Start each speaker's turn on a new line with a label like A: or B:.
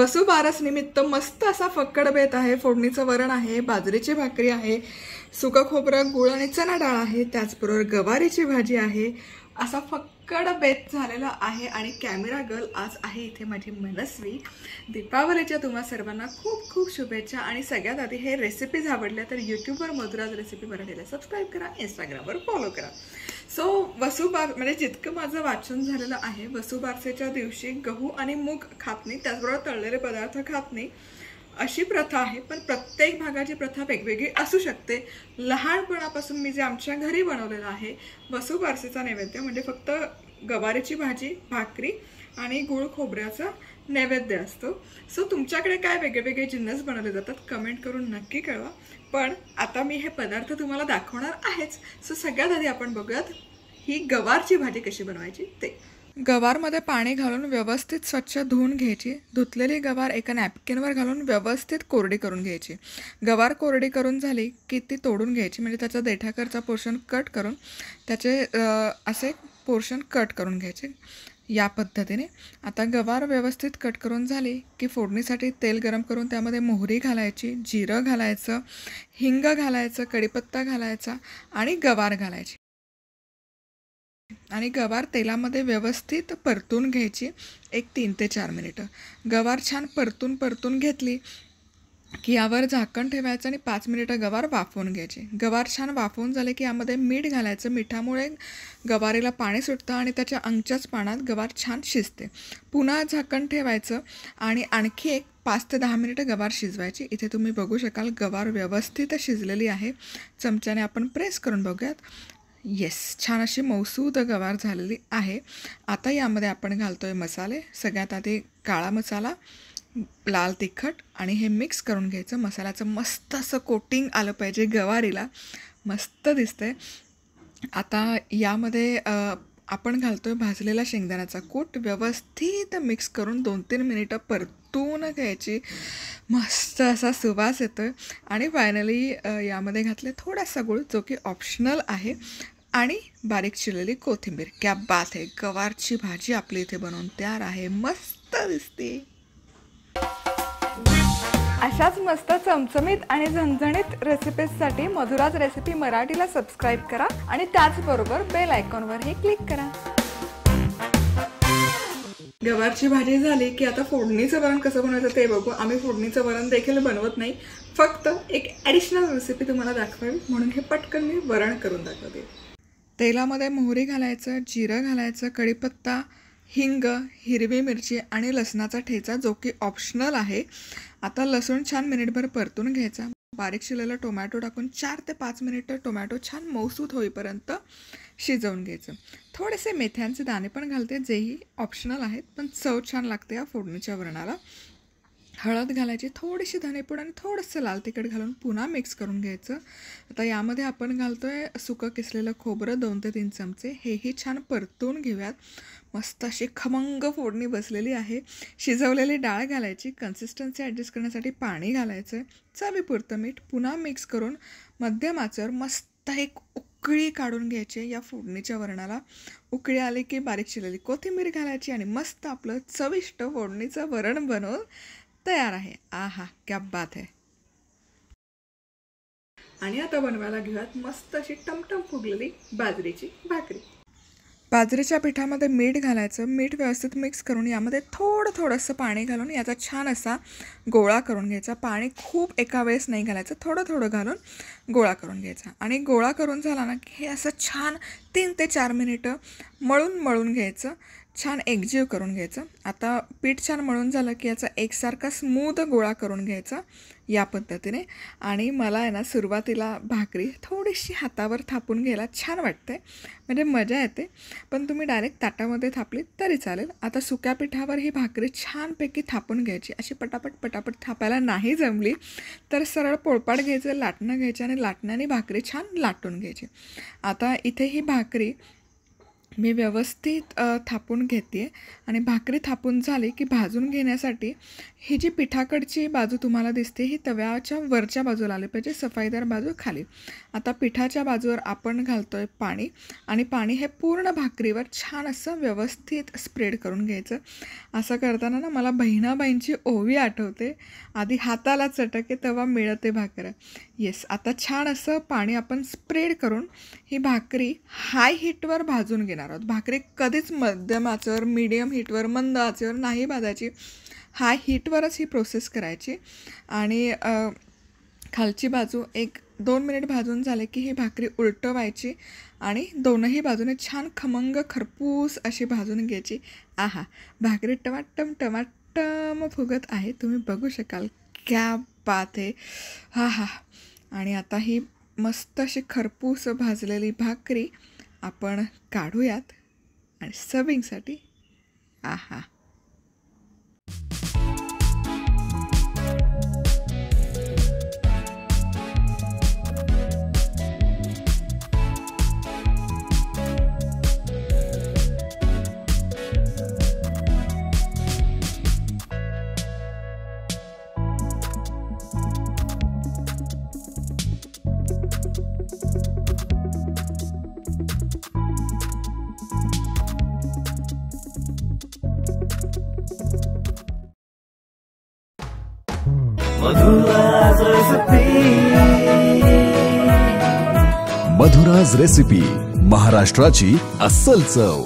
A: वसुबारस निमित्त मस्त असा फक्कड बेत आहे। फोडणीचं वरण आहे, बाजरीची भाकरी आहे, सुकं खोबरं, गुळ आणि चणा डाळ आहे, त्याचबरोबर गवारीची भाजी आहे। असा फक्कड बेत झालेला आहे आणि कॅमेरा गर्ल आज आहे इथे माझी मनस्वी। दीपावलीच्या तुम्हा सर्वांना खूप खूप शुभेच्छा आणि सगळ्यात आधी हे रेसिपीज आवडल्या तर यूट्यूबवर मधुराज रेसिपी मराठीला सबस्क्राइब करा, इंस्टाग्रामवर फॉलो करा। सो वसुबार म्हणजे जितकं माझं वाचन झालेलं आहे, वसुबारसेच्या दिवशी गहू आणि मूग खात नाही, त्याचबरोबर तळलेले पदार्थ खात नाही अशी प्रथा आहे। पण प्रत्येक भागाची प्रथा वेगवेगळी असू शकते। लहानपणापासून मी जे आमच्या घरी बनवलेलं आहे वसुबारसेचा नैवेद्य म्हणजे फक्त गवारीची भाजी, भाकरी आणि गुळ खोबऱ्याचा नैवेद्य असतो। सो तुमच्याकडे काय वेगवेगळे जिन्नस बनवले जातात कमेंट करून नक्की कळवा। पण आता मी हे पदार्थ तुम्हाला दाखवणार आहेच। सो सगळ्यात आधी आपण बघूयात ही गवारची भाजी कशी बनवायची ते। गवारमध्ये पाणी घालून व्यवस्थित स्वच्छ धुवून घ्यायची। धुतलेली गवार एका नॅपकिनवर घालून व्यवस्थित कोरडी करून घ्यायची। गवार कोरडी करून झाली की ती तोडून घ्यायची, म्हणजे त्याचा देठाकरचा पोर्शन कट करून त्याचे असे पोर्शन कट करून घ्यायचे या पद्धतीने। आता गवार व्यवस्थित कट करून झाली की फोडणीसाठी तेल गरम करून त्यामध्ये मोहरी घालायची, जिरं घालायचं, हिंग घालायचं, कढीपत्ता घालायचा आणि गवार घालायची आणि गवार तेलामध्ये व्यवस्थित परतून घ्यायची 3 ते 4 मिनिटं। गवार छान परतून घेतली की यावर झाकण ठेवायचं आणि 5 मिनिटं गवार वाफवून घ्यायची। गवार छान वाफवून झाले की यामध्ये मीठ घालायचं। मिठामुळे गवारीला पाणी सुटतं आणि त्याच्या अंगच्याच पाण्यात गवार छान शिजते। पुन्हा झाकण ठेवायचं आणि आणखी 5 ते 10 मिनिटं गवार शिजवायची। इथे तुम्ही बघू शकाल गवार व्यवस्थित शिजलेली आहे। चमच्याने आपण प्रेस करून बघूयात। येस, छान अशी मौसूद गवार झालेली आहे। आता यामध्ये आपण घालतोय मसाले। सगळ्यात आधी काळा मसाला, लाल तिखट आणि हे मिक्स करून घ्यायचं। मसाल्याचं मस्त असं कोटिंग आलं पाहिजे गवारीला, मस्त दिसतंय। आता यामध्ये आपण घालतोय भाजलेला शेंगदाण्याचा कूट। व्यवस्थित मिक्स करून 2-3 मिनिटं परतून घ्यायची। मस्त असा सुवास येतोय आणि फायनली यामध्ये घातले थोडासा गुळ जो की ऑप्शनल आहे आणि बारीक चिरलेली कोथिंबीर। क्या बात आहे, गवारची भाजी आपली इथे बनवून तयार आहे, मस्त दिसते। अशाच मस्त चमचमीत आणि झणझणीत रेसिपीजसाठी मधुराज रेसिपी मराठीला सबस्क्राइब करा आणि त्याचबरोबर बेल आयकॉनवरही क्लिक करा। गवारची भाजी झाली की आता फोडणीचं वरण कसं बनवायचं ते बघू। आम्ही फोडणीचं वरण देखील बनवत नाही, फक्त एक ॲडिशनल रेसिपी तुम्हाला दाखवावी म्हणून हे पटकन मी वरण करून दाखवते। तेलामध्ये मोहरी घालायचं, जिरं घालायचं, कढीपत्ता, हिंग, हिरवी मिरची आणि लसणाचा ठेचा जो की ऑप्शनल आहे। आता लसूण छान मिनिटभर परतून घ्यायचा। बारीक चिरलेला टोमॅटो टाकून 4 ते 5 मिनिटं टोमॅटो छान मौसूद होईपर्यंत शिजवून घ्यायचं। थोडेसे मेथ्यांचे दाणे पण घालते, जेही ऑप्शनल आहेत, पण चव छान लागते या फोडणीच्या वरणाला। हळद घालायची, थोडीशी धनेपूड आणि थोडंसं लाल तिखट घालून पुन्हा मिक्स करून घ्यायचं। आता यामध्ये आपण घालतोय सुकं किसलेलं खोबरं 2 ते 3 चमचे, हेही छान परतून घेऊयात। मस्त अशी खमंग फोडणी बसलेली आहे। शिजवलेली डाळ घालायची, कन्सिस्टन्सी ॲडजस्ट करण्यासाठी पाणी घालायचं, चवीपुरतं मीठ, पुन्हा मिक्स करून मध्यम आचेवर मस्त एक उकळी काढून घ्यायची या फोडणीच्या वरणाला। उकळी आली की बारीक चिरलेली कोथिंबीर घालायची आणि मस्त आपलं चविष्ट फोडणीचं वरण बनवून तयार आहे। आहा, क्या बात है। आणि आता बनवायला घेऊयात मस्त अशी टमटम फुगलेली बाजरीची भाकरी। बाजरीच्या पिठामध्ये मीठ घालायचं। मीठ व्यवस्थित मिक्स करून यामध्ये थोडंसं पाणी घालून याचा छान असा गोळा करून घ्यायचा। पाणी खूप एका वेळेस नाही घालायचं, थोडं घालून गोळा करून घ्यायचा आणि गोळा करून झाला ना की हे असं छान 3 ते 4 मिनिटं मळून घ्यायचं, छान एकजीव करून घ्यायचं। आता पीठ छान मळून झालं की याचा एकसारखा स्मूथ गोळा करून घ्यायचा या पद्धतीने। आणि मला आहे ना सुरुवातीला भाकरी थोडीशी हातावर थापून घ्यायला छान वाटते, म्हणजे मजा येते, पण तुम्ही डायरेक्ट ताटामध्ये थापली तरी चालेल। आता सुक्या पिठावर ही भाकरी छानपैकी थापून घ्यायची। अशी पटापट थापायला नाही जमली तर सरळ पोळपाट घ्यायचं, लाटणं घ्यायचं आणि लाटण्याने भाकरी छान लाटून घ्यायची। आता इथे ही भाकरी मी व्यवस्थित थापून घेते आणि भाकरी थापून झाली की भाजून घेण्यासाठी ही जी पिठाकडची बाजू तुम्हाला दिसते ही तव्याच्या वरच्या बाजूला आली पाहिजे, सफाईदार बाजू खाली. आता पिठाच्या बाजूवर आपण घालतोय पाणी आणि पाणी हे पूर्ण भाकरीवर छान असं व्यवस्थित स्प्रेड करून घ्यायचं. असं करताना ना मला बहिणाबाईंची ओवी आठवते, आधी हाताला चटके तेव्हा मिळते भाकर. येस, आता छान असं पाणी आपण स्प्रेड करून ही भाकरी हाय हीटवर भाजून घेणार आहोत. भाकरी कधीच मध्यम आचेवर, मीडियम हीटवर, मंद आचेवर नाही भाजायची. हाय हीटवरच ही प्रोसेस करायची. आणि खालची बाजू 1-2 मिनिट भाजून झाले की ही भाकरी उलटवायची आणि दोनही बाजूने छान खमंग खरपूस अशी भाजून घ्यायची. आहा, भाकरी टमाटम टमाटम फुगत आहे, तुम्ही बघू शकाल. क्या बात आहे. हा हा. आणि आता ही मस्त अशी खरपूस भाजलेली भाकरी आपण काढूयात आणि सर्विंगसाठी. आहा.
B: मधुराज रेसिपी, महाराष्ट्राची अस्सल चव.